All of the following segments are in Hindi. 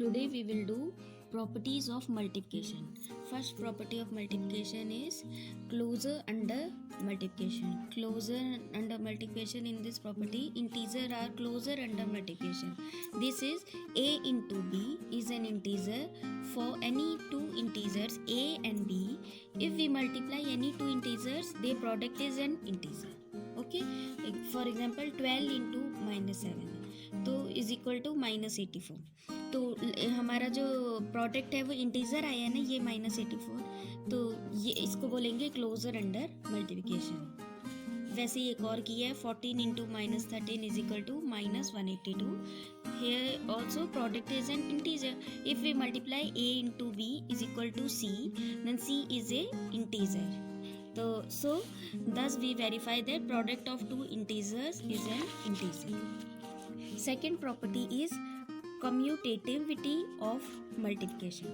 Today we will do properties of multiplication. First property of multiplication is closure under multiplication. Closure under multiplication, in this property integer are closure under multiplication. This is a into b is an integer for any two integers a and b. If we multiply any two integers, their product is an integer. Okay, for example 12 into -7 तो इज इक्वल टू -84. तो हमारा जो प्रोडक्ट है वो इंटीजर आया ना, ये -84, तो ये इसको बोलेंगे क्लोजर अंडर मल्टीप्लिकेशन. वैसे ही एक और किया है 14 into -13 is equal to -182. Here also product is an integer. If we multiply a into b is equal to c, then c is a integer. So thus we verify that product of two integers is an integer. Second property is commutativity of multiplication.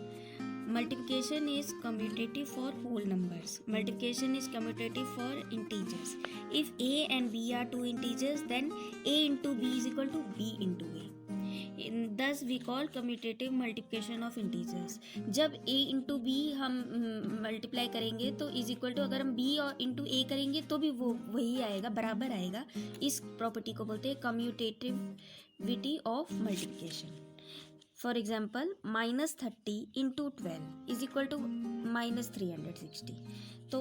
Multiplication is commutative for whole numbers. Multiplication is commutative for integers. If a and b are two integers, then a into b is equal to b into a. Thus we call commutative multiplication of integers. जब a into b हम मल्टीप्लाई करेंगे तो इज इक्वल टू, अगर हम b और इंटू a करेंगे तो भी वो वही आएगा, बराबर आएगा. इस प्रॉपर्टी को बोलते हैं commutativity of multiplication. For example -30 into 12 is equal to -360. तो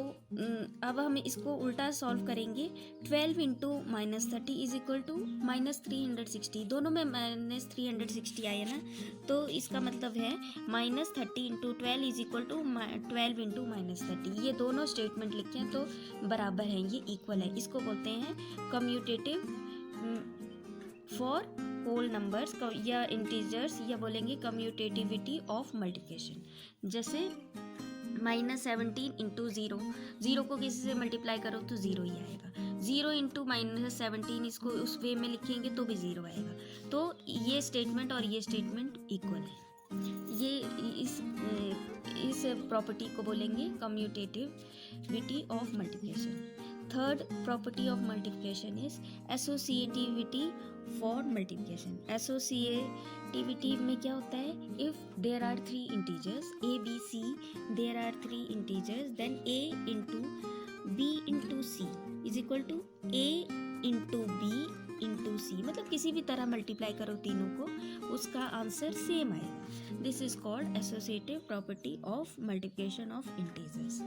अब हम इसको उल्टा सॉल्व करेंगे. 12 इंटू -30 इज इक्वल टू -360. दोनों में -360 आया ना, तो इसका मतलब है -30 into 12 is equal to 12 into -30. ये दोनों स्टेटमेंट लिखे हैं तो बराबर हैं, ये इक्वल है. इसको बोलते हैं कम्यूटेटिव फॉर होल नंबर्स या इंटीजर्स, या बोलेंगे कम्यूटेटिविटी ऑफ मल्टीप्लिकेशन. जैसे -17 इंटू 0, 0 को किसी से मल्टीप्लाई करो तो 0 ही आएगा. 0 इंटू -17 इसको उस वे में लिखेंगे तो भी 0 आएगा. तो ये स्टेटमेंट और ये स्टेटमेंट इक्वल है. ये इस प्रॉपर्टी को बोलेंगे commutativity of multiplication. Third property of multiplication is associativity for multiplication. Associativity में क्या होता है? If there are 3 integers a b c, there are 3 integers, then a into b into c is equal to a into b into c. मतलब किसी भी तरह मल्टीप्लाई करो तीनों को, उसका आंसर सेम आएगा. This is called associative property of multiplication of integers.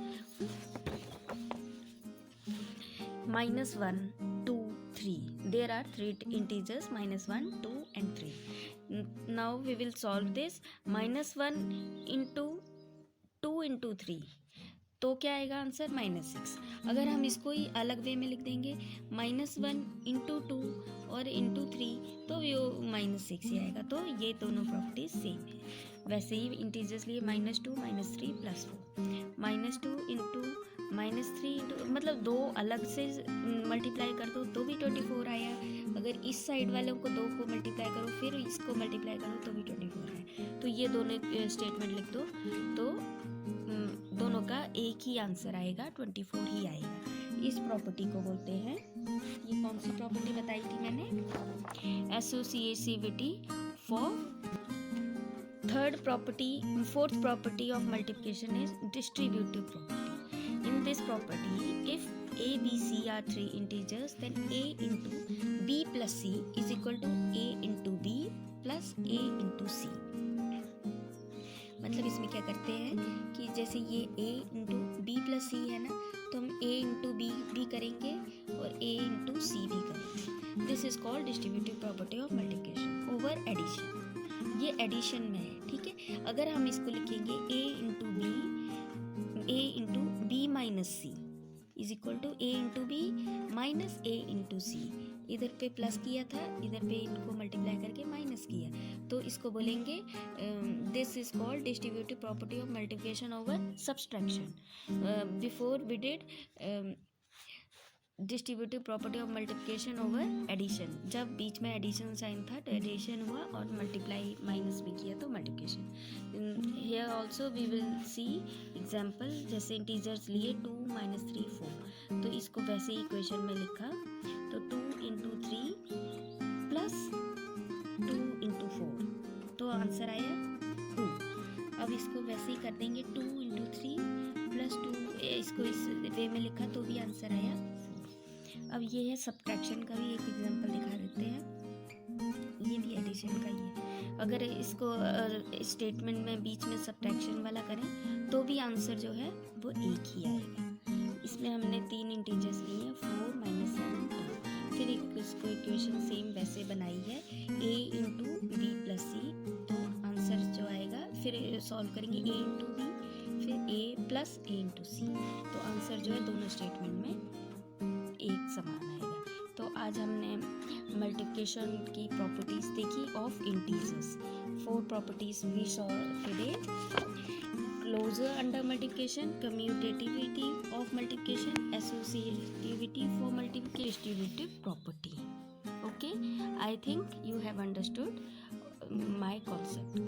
-1, 2, 3. There are 3 integers, -1, 2 and 3. Now we will solve this. -1 into 2 into 3. तो क्या आएगा आंसर? -6. अगर हम इसको ही अलग वे में लिख देंगे -1 इंटू 2 और इंटू 3, तो ये -6 ही आएगा. तो ये दोनों प्रॉपर्टीज सेम है. वैसे ही इंटीजर्स लिए -2 -3 +4. -2 इंटू -3 इंटू, मतलब दो अलग से मल्टीप्लाई कर दो तो भी 24 आया. अगर इस साइड वालों को 2 को मल्टीप्लाई करो फिर इसको मल्टीप्लाई करो तो भी 24 आया. तो ये दोनों स्टेटमेंट लिख दो तो दोनों का एक ही आंसर आएगा, 24 ही आएगा. इस प्रॉपर्टी को बोलते हैं, ये कौन सी प्रॉपर्टी बताई थी मैंने? Associativity for. Fourth property of multiplication is distributive property. In this property, if a, b, c are 3 integers, then a into b plus c is equal to a into b plus a into c. मतलब इसमें क्या करते हैं कि जैसे ये a इंटू बी प्लस सी है ना, तो हम a इंटू बी भी करेंगे और a इंटू सी भी करेंगे. This is called distributive property of multiplication over addition. ये एडिशन में है, ठीक है. अगर हम इसको लिखेंगे a into B minus C is equal to a into B minus a into C. इधर पे प्लस किया था, इधर पे इनको मल्टीप्लाई करके माइनस किया, तो इसको बोलेंगे this is called distributive property of multiplication over subtraction. Before we did distributive property of multiplication over addition. जब बीच में एडिशन साइन था तो एडिशन हुआ, और मल्टीप्लाई माइनस भी किया तो multiplication. Here also we will see example. जैसे इंटीजर्स लिए 2 -3 4, तो इसको वैसे ही इक्वेशन में लिखा, तो 2 इंटू 3 प्लस 2 इंटू 4, तो आंसर आया वैसे ही कर देंगे 2 × 3 + 2, इसको इस वे में लिखा तो भी आंसर आया 4। अब ये है सब्ट्रैक्शन का भी एक एग्जांपल दिखा देते हैं। ये भी एडिशन का ही है। अगर इसको स्टेटमेंट में बीच में सब्ट्रैक्शन वाला करें तो भी आंसर जो है वो एक ही आएगा। इसमें हमने 3 इंटीजर्स लिए हैं, 4 - 7 2। फिर इसको इक्वेशन सेम वैसे बनाई है, a × b + c, तो आंसर जो आएगा फिर सॉल्व करेंगे a × b, फिर a + a × c, तो आंसर जो है दोनों स्टेटमेंट में एक समान आएगा। तो आज हमने मल्टीप्लिकेशन की प्रॉपर्टीज देखी of integers. 4 properties we saw today: closure under multiplication, commutativity of multiplication, associativity for multiplication, distributive property. Okay, I think you have understood my concept.